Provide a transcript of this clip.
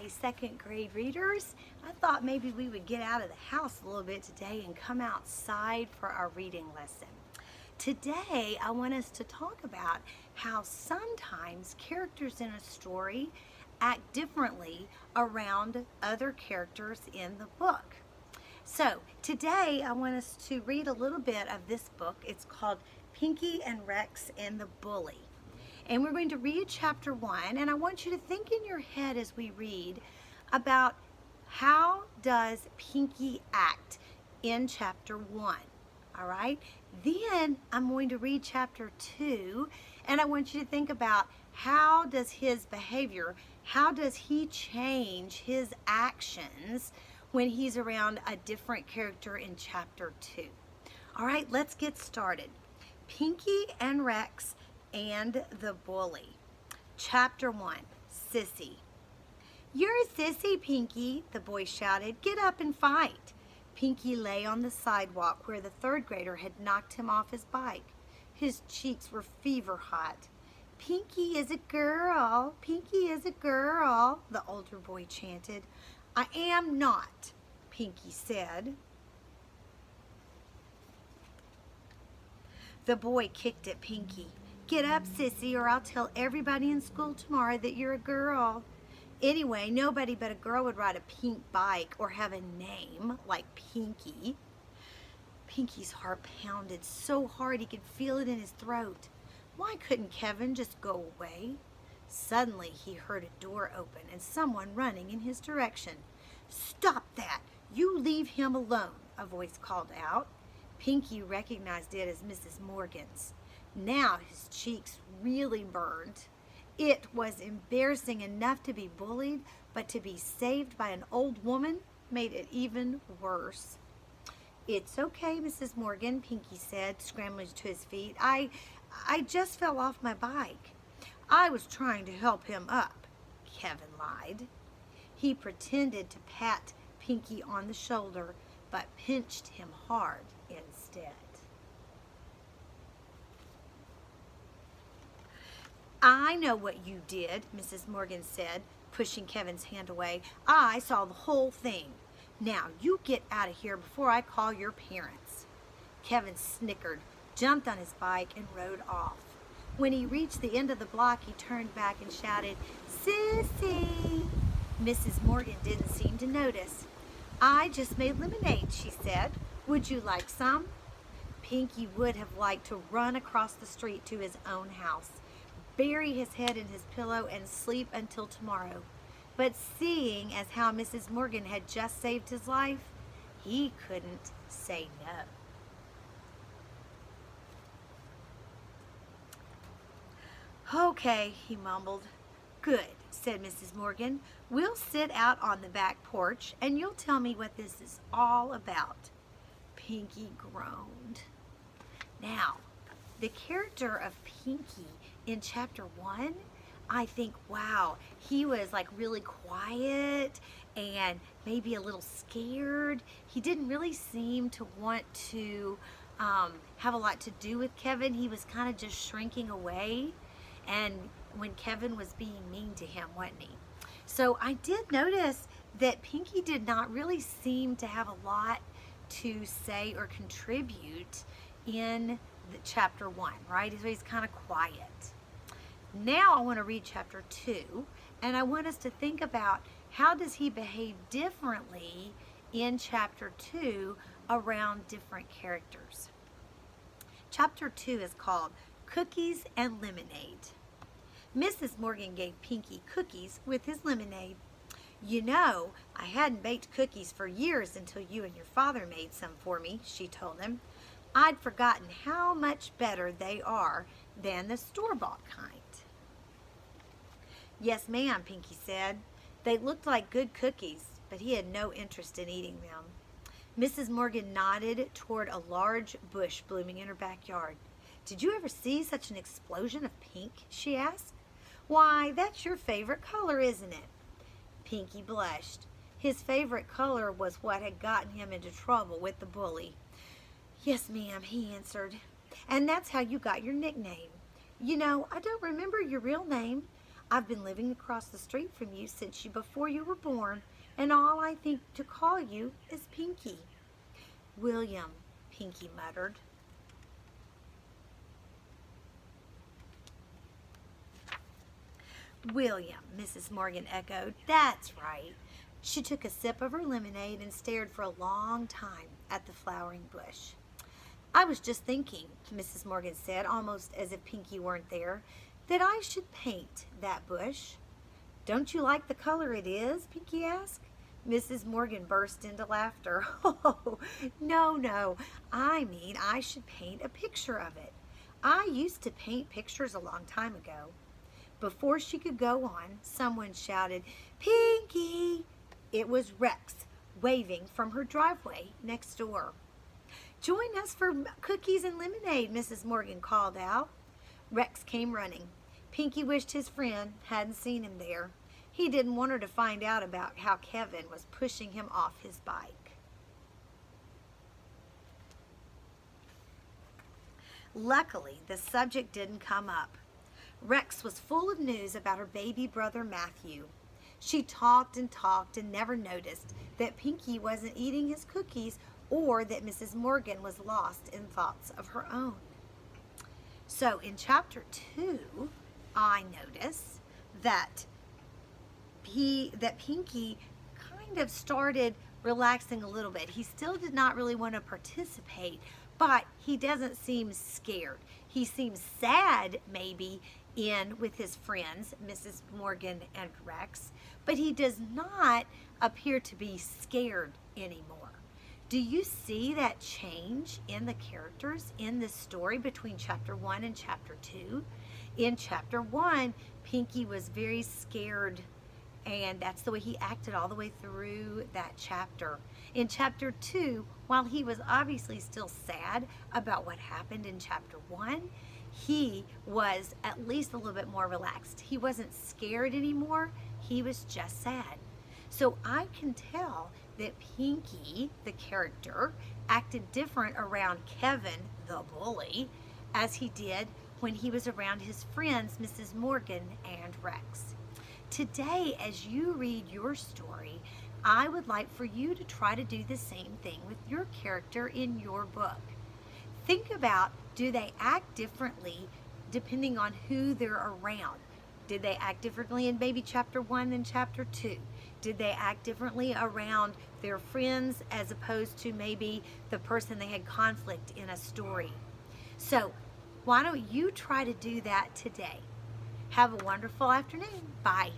second grade readers. I thought maybe we would get out of the house a little bit today and come outside for our reading lesson. Today, I want us to talk about how sometimes characters in a story act differently around other characters in the book. So today, I want us to read a little bit of this book. It's called Pinky and Rex and the Bully. And we're going to read chapter 1, and I want you to think in your head as we read about how does Pinky act in chapter 1. All right? Then I'm going to read chapter 2, and I want you to think about how does his behavior, how does he change his actions when he's around a different character in chapter 2. All right, let's get started. Pinky and Rex and the Bully. Chapter 1, Sissy. "You're a sissy, Pinky," the boy shouted. "Get up and fight." Pinky lay on the sidewalk where the third grader had knocked him off his bike. His cheeks were fever hot. "Pinky is a girl, Pinky is a girl," the older boy chanted. "I am not," Pinky said. The boy kicked at Pinky. "Get up, sissy, or I'll tell everybody in school tomorrow that you're a girl. Anyway, nobody but a girl would ride a pink bike or have a name like Pinky." Pinky's heart pounded so hard he could feel it in his throat. Why couldn't Kevin just go away? Suddenly, he heard a door open and someone running in his direction. "Stop that! You leave him alone," a voice called out. Pinky recognized it as Mrs. Morgan's. Now his cheeks really burned. It was embarrassing enough to be bullied, but to be saved by an old woman made it even worse. "It's okay, Mrs. Morgan," Pinky said, scrambling to his feet. I just fell off my bike." "I was trying to help him up," Kevin lied. He pretended to pat Pinky on the shoulder, but pinched him hard instead. "I know what you did," Mrs. Morgan said, pushing Kevin's hand away. "I saw the whole thing. Now you get out of here before I call your parents." Kevin snickered, jumped on his bike, and rode off. When he reached the end of the block, he turned back and shouted, "Sissy!" Mrs. Morgan didn't seem to notice. "I just made lemonade," she said. "Would you like some?" Pinky would have liked to run across the street to his own house, bury his head in his pillow, and sleep until tomorrow. But seeing as how Mrs. Morgan had just saved his life, he couldn't say no. "Okay," he mumbled. "Good," said Mrs. Morgan. "We'll sit out on the back porch and you'll tell me what this is all about." Pinky groaned. Now, the character of Pinky in chapter 1, I think, wow, he was like really quiet and maybe a little scared. He didn't really seem to want to have a lot to do with Kevin. He was kind of just shrinking away, and when Kevin was being mean to him, wasn't he? So I did notice that Pinky did not really seem to have a lot to say or contribute in the chapter 1, right? So he's kind of quiet. Now I want to read chapter 2, and I want us to think about how does he behave differently in chapter 2 around different characters. Chapter 2 is called Cookies and Lemonade. Mrs. Morgan gave Pinky cookies with his lemonade. "You know, I hadn't baked cookies for years until you and your father made some for me," she told him. "I'd forgotten how much better they are than the store-bought kind." "Yes, ma'am," Pinky said. They looked like good cookies, but he had no interest in eating them. Mrs. Morgan nodded toward a large bush blooming in her backyard. "Did you ever see such an explosion of pink?" she asked. "Why, that's your favorite color, isn't it?" Pinky blushed. His favorite color was what had gotten him into trouble with the bully. "Yes, ma'am," he answered. "And that's how you got your nickname. You know, I don't remember your real name. I've been living across the street from you since before you were born, and all I think to call you is Pinky." "William," Pinky muttered. "William," Mrs. Morgan echoed. "That's right." She took a sip of her lemonade and stared for a long time at the flowering bush. "I was just thinking," Mrs. Morgan said, almost as if Pinky weren't there, "that I should paint that bush." "Don't you like the color it is?" Pinky asked. Mrs. Morgan burst into laughter. "Oh, no, no. I mean I should paint a picture of it. I used to paint pictures a long time ago." Before she could go on, someone shouted, "Pinky!" It was Rex, waving from her driveway next door. "Join us for cookies and lemonade," Mrs. Morgan called out. Rex came running. Pinky wished his friend hadn't seen him there. He didn't want her to find out about how Kevin was pushing him off his bike. Luckily, the subject didn't come up. Rex was full of news about her baby brother Matthew. She talked and talked and never noticed that Pinky wasn't eating his cookies or that Mrs. Morgan was lost in thoughts of her own. So in chapter 2, I notice that Pinky kind of started relaxing a little bit. He still did not really want to participate, but he doesn't seem scared. He seems sad maybe with his friends, Mrs. Morgan and Rex, but he does not appear to be scared anymore. Do you see that change in the characters in this story between chapter 1 and chapter 2? In chapter 1, Pinky was very scared, and that's the way he acted all the way through that chapter. In chapter 2, while he was obviously still sad about what happened in chapter 1, he was at least a little bit more relaxed. He wasn't scared anymore. He was just sad. So I can tell that Pinky, the character, acted different around Kevin, the bully, as he did when he was around his friends, Mrs. Morgan and Rex. Today, as you read your story, I would like for you to try to do the same thing with your character in your book. Think about, do they act differently depending on who they're around? Did they act differently in maybe chapter 1 than chapter 2? Did they act differently around their friends as opposed to maybe the person they had conflict in a story? So why don't you try to do that today? Have a wonderful afternoon. Bye.